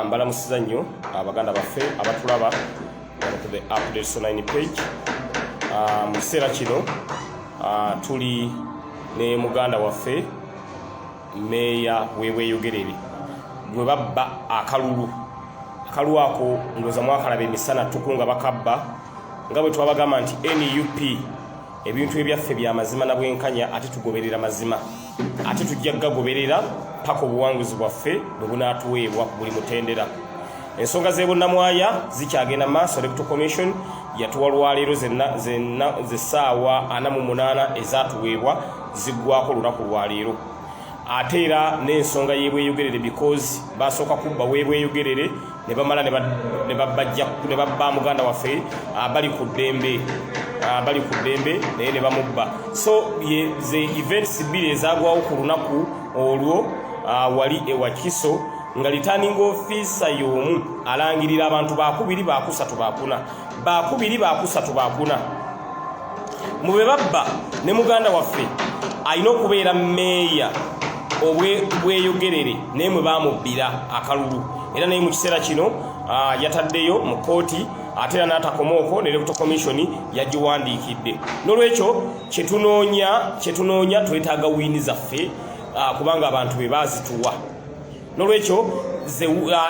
Mbalamusiza nnyo abaganda baffe abatulaba ku the updates online page. Mu kiseera kino tuli ne muganda waffe meeya w'Ebweyogerere gwe babba akalulu ako ndoza mwakalaba emisana tukunga bakabba nga bwe twabagamba nti NUP ebintu ebyaffe bya mazima na bwenkanya ate tugoberera mazima ate tujja gagoberera paka obuwanguzi bwaffe bwe bunaatuweebwa ku buli mutendera. Ensonga z'ebonnamwaya zikyagenda maaso. Electoral Commission yatuwa lwaleero zessaawa 48 ezaatuweebwa ziggwako lunaku lwaleero. Ate era n'ensonga y'Ebweyogerere because basooka kubba w'Ebweyogerere ne bamala ne babba muganda waffe bali ku ddembe naye ne bamubba. So ze events bbiri ezaagwawo ku lunaku olwo wali ewa Kiso nga returning officer y'omu alangirira abantu bakubiri bakusatu bakuna mu be babba ne muganda waffe alina okubeera meeya Obweyogerere naye mwe bamubbira akalulu era naye mu kiseera kino yataddeyo mu kooti ate era n'atakomaoko ne Electoral Commission yagiwandiikidde. N'olwekyo kyetunoonya twetaaga wiini zaffe kubanga abantu be baazituwa. N'olwekyo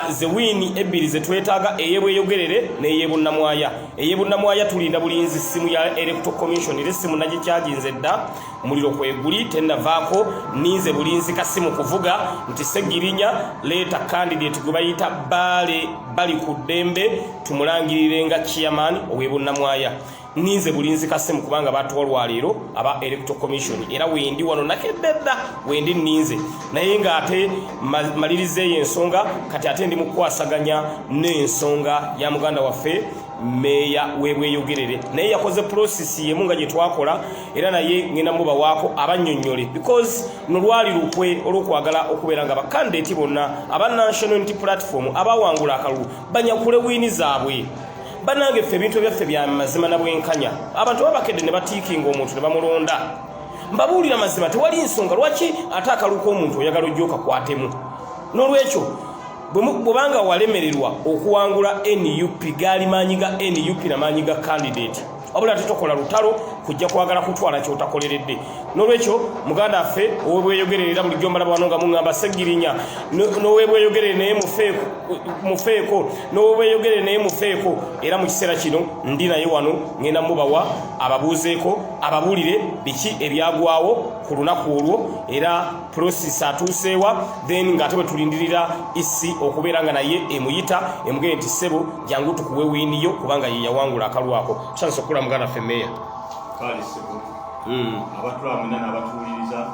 ze wiini ebbiri ze twetaaga ey'Ebweyogerere n'ey'ebonnamwaya. Ey'ebonnamwaya tulinda bulinzi ssimu ya Electoral Commission era essimu nagikyaginze dda muliro kweguli tennavaako ninze bulinzi kasimu kuvuga nti Segirinya leeta candidate gwe bayita bali ku ddembe tumulangirire nga chairman ow'ebonnamwaya. Ninze bulinzi kasimu kubanga batuwa lwaleero aba Electoral Commission era wendi wano nakedda wendi ninze naye nga ate malirizeeyo ensonga kati ate ndi mukwasaganya n'ensonga ya muganda waffe meeya w'Ebweyogerere naye yakoze process yemu nga gye twakola era naye ngenda mubawaako abannyonnyole because nolwali lukwe olw'okwagala okubeera nga bakandidate bonna aba National Unity Platform abawangula akalulu banyakule wiini zaabwe. Banange ffe ebintu byaffe bya mazima na bwenkanya abantu babakedde ne batiikinga omuntu ne bamulonda. Mbabuulira mazima tewali nsonga lwaki ate akaluka omuntu oyagala ojja okakwatemu. N'olwekyo bwebanga walemererwa okuwangula NUP gaali maanyi ga NUP na maanyi ga candidate wabula tetukola lutalo kujja kwagala kutwala kyotakoleredde. N'olwekyo muganda affe ow'Ebweyogerere era bulijjo mbalaba wano nga muŋŋamba Segirinya n'ow'Ebweyogerere naye mufeeko n'ow'Ebweyogerere naye mufeeko era mu kiseera kino ndi naye wano ngenda mubawa ababuuzeeko ababuulire biki ebyagwawo ku lunaku olwo era process atuuseewa then ng'ate bwe tulindirira isi okubeera nga naye emuyita emugende nti ssebo jangu tukuwe wiiniyo kubanga ye yawangula akalwako. Chance okula muganda ffe meeya kale ssebo abatulamu mwena n'abatuwuliriza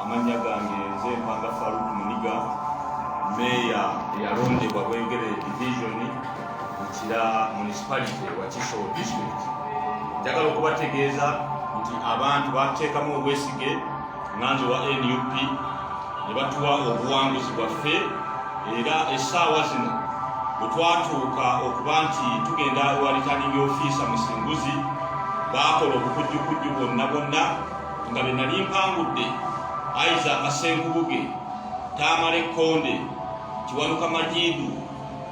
amannya gange nze Mpanga Faruk Muniga meeya eyalondebwa Bweyogerere division Bukira municipality wa Kiso district. Njagala okubategeeza nti abantu bateekamu obwesige nganze wa NUP ne batuwa obuwanguzi bwaffe era essaawa zino bwe twatuuka okuba nti tugenda ewa returning officer Musinguzi baakola obukujjukujju bonna nga be nali mpangudde Isaac Asenkubuge Tamale Konde Kiwanuka Majidu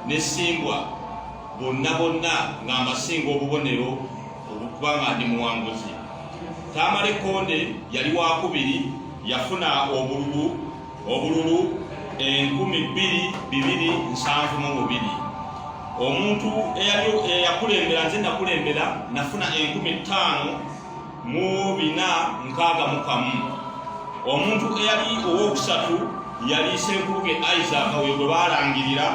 ne Simbwa bonna nga mbasinga obubonero obukubanga ndi muwanguzi. Tamale Konde yali wakubiri yafuna obululu 22,272. Omuntu eyakulembera nze nakulembera nafuna 5,461. Omuntu eyali owokusatu yali Senkubuge Isaac we gwe balangirira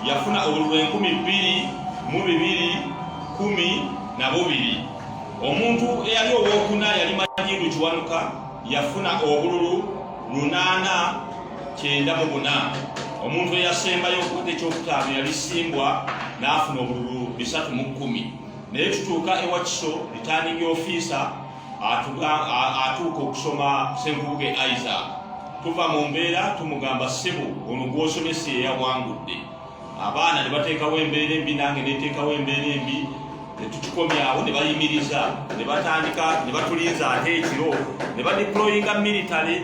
yafuna obululu 2,212. Omuntu eyali owokuna yali Majidu Kiwanuka yafuna obululu 894. Omuntu eyasembayo okukola ekyokutaano yali Simbwa n'afuna obululu 310. Naye tutuuka ewa Kiso returning officer atuuka okusoma Senkubuge Isaac. Tuva mu mbeera tumugamba ssebo ono gw'osomesa eyawangudde. Abaana ne bateekawo embeera embi nange neteekawo embeera embi ne tutukomyawo ne bayimiriza ne batandika ne batulinza ate ekiro ne badeployinga military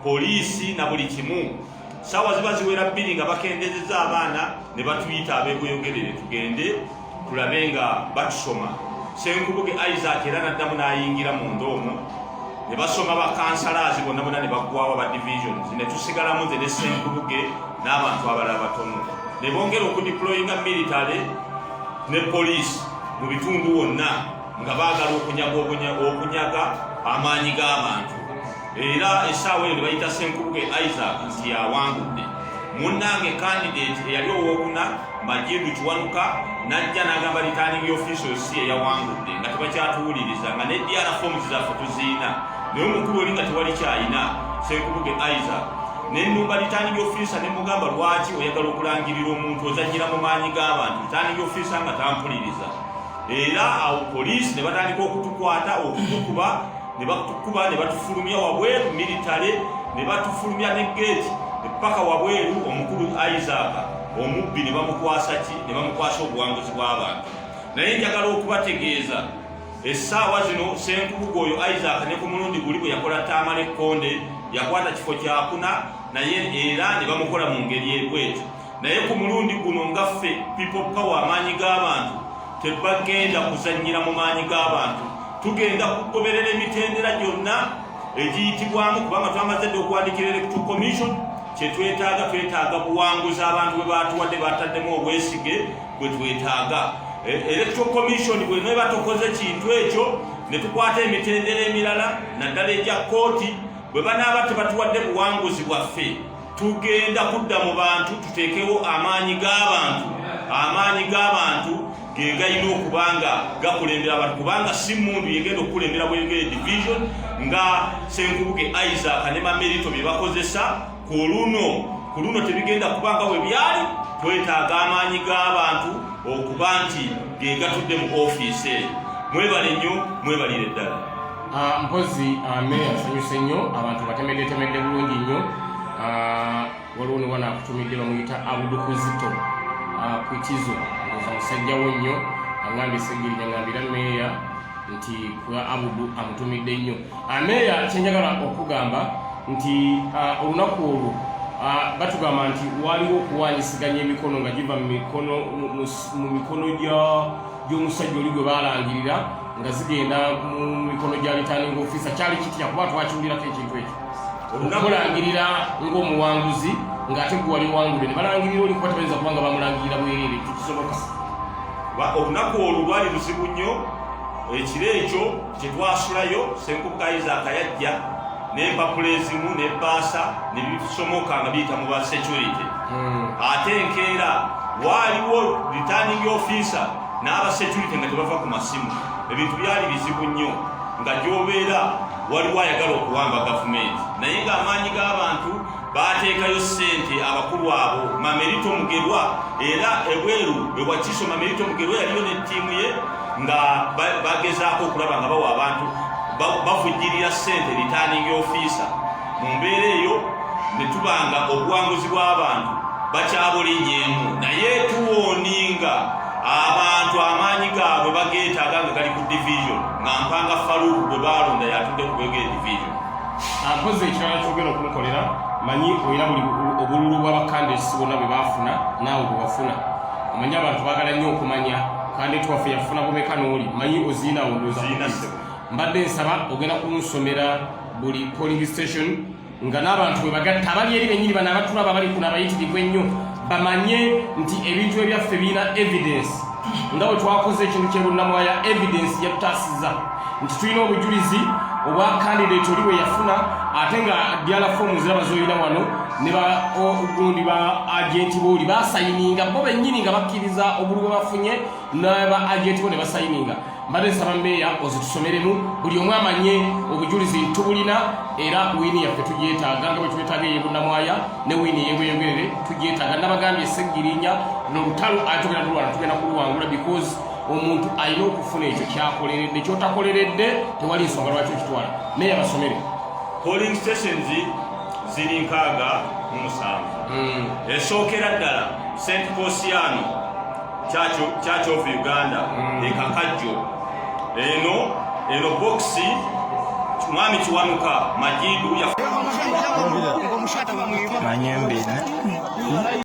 poliisi na buli kimu. Sawa ziba ziwera bbiri nga bakendezeza abaana ne batuyita abeegoyogerere tugende tulabe nga batusoma. Senkubuge Isaac era naddamu n'ayingira mu ndoomo ne basoma bakansalaazi bonna bonna ne baggwawo ba divisions ne tusigalamu nze ne Senkubuge n'abantu abalala batono ne bongera okudeployinga military ne poliisi mu bitundu wonna nga baagala okunyaga amaanyi g'abantu. Era essaawa eyo ne bayita Senkubuge Isaac nti yawangudde. Munnange candidate eyali owookuna Majidu Kiwanuka najja n'agamba returning official si eyawangudde nga tebakyatuwuliriza nga ne DRA forms zaffe tuziina naye omukulu oli nga tewali kyayina Senkubuge Isaac n'ennumba returning officer ne mugamba lwaki oyagala okulangirira omuntu ozannyira mu maanyi g'abantu returning officer nga tampuliriza. Era awo poliisi ne batandika okutukwata okutukuba ne batufulumya wabweru military ne batufulumya ne gate paka wabweru omukulu Isaac omubbi ne bamukwasa obuwanguzi bw'abantu. Naye njagala okubategeeza essaawa zino Senkubuge oyo Isaac ne ku mulundi guli bwe yakola Tamale Ekkonde yakwata kifo kyakuna naye era ne bamukola mu ngeri ebwetu. Naye ku mulundi guno nga ffe people power amaanyi g'abantu tebagenda kuzannyira mu maanyi g'abantu, tugenda kugoberera emitendera gyonna egiyitibwamu kubanga twamaze dde okuwandikira Electoral Commission twetaaga buwanguzi abantu bwe batuwadde bataddemu obwesige bwe twetaaga. Electoral Commission bwe neba tukoze kintu ekyo ne tukwata emitendera emirala naddala egya kooti bwe banaaba tebatuwadde buwanguzi bwaffe tugenda kudda mu bantu tuteekewo amaanyi g'abantu ge galina okubanga gakulembera abantu kubanga si mundu yegenda okukulembera bwegere division nga Senkubuge Isaac ne Mamerito bye bakozesa ku luno tebigenda kubanga bwe byali. Twetaaga amaanyi g'abantu okuba nti ge gatudde mu ofiisi. Mwebale nnyo, mwebalire ddala. Mpozi meya asanyuse nnyo abantu batemedde bulungi nnyo. Waliwo ne wana akutumidde bamuyita Abudukuzito Kwikizo omusajja wo nnyo angambye Ssegirinya ngambira meya nti kuba Abudu amutumidde nnyo. Meya kyenjagala okugamba nti olunaku olwo batugamba nti waliwo okuwanyisiganya emikono nga giva mu mikono gy'omusajja oli gwe balangirira nga zigenda mu mikono gya returning officer. Kyali kitya kuba twakiwulirako ekintu ekyo okulangirira ng'omuwanguzi ng'ate gwe wali wangudde ne balangirira oli kuba tebayinza kubanga bamulangirira bwerere tekisoboka. Olunaku olwo lwali luzibu nnyo. Ekiro ekyo kyetwasulayo Senkubuge Isaac yajja n'empapula ezimu n'ebbaasa ne bisomoka nga biyita mu ba security. Ate enkeera waaliwo returning officer n'aba security nga tebava ku masimu. Ebintu byali bizibu nnyo nga gy'obeera waliwo ayagala okuwamba gavumenti naye ng'amaanyi g'abantu baateekayo ssente abakulu abo. Mamerito Mugerwa era ebweru bwe Wakiso Mamerito Mugerwa yaliyo ne ttiimu ye nga bagezaako okulaba nga bawa abantu bavujjirira ssente returning officer. Mu mbeera eyo ne tubanga obuwanguzi bw'abantu bakyabulinnyeemu naye tuwooninga abantu amaanyi gaabwe bageetaaga nga gali ku division nga mpanga Faruku bwe balonda yatudde ku bwegere division. Mpozi ekirala kyogera okumukolera manyi olina buli obululu bw'abakandidates bonna bwe baafuna naawe bwe wafuna. Omanyi abantu baagala nnyo okumanya kandidate waffe yafuna bumeka n'oli manyi oziinawo ndowooza. Mbadde nsaba ogenda kunsomera buli polling station nga n'abantu bwe bagatta abali eri bennyini bano abatulaba abali kuno abayitiridwa ennyo bamanye nti ebintu ebyaffe birina evidence nga bwe twakoze ekintu ky'erunnamwaya evidence yatutaasiza nti tulina obujulizi obwa candidate oli bwe yafuna ate nga DRA forms ziraba z'olina wano ne gundi ba agenti booli basayininga bo bennyini nga bakkiriza obulu bwe bafunye n'aba agenti bo ne basayininga. Mbadde nsaba meya ozitusomeremu buli omu amanye obujulizi ntubulina era wiini yaffe tugyetaaga nga bwe twetaaga ey'ebunnamwaya ne wiini ey'ebweyogerere tugyetaaga. Nabagambye Ssegirinya n'olutalo tugenda kuluwangula because omuntu alina okufuna ekyo kyakoleredde kyotakoleredde tewali nsonga lwaki okitwala. Meya basomere. Polling stations ziri 67. Esookera ddala St. Posiano Church of Uganda Kakajjo. Eno boxi mwami Kiwanuka Majidu ya manyembine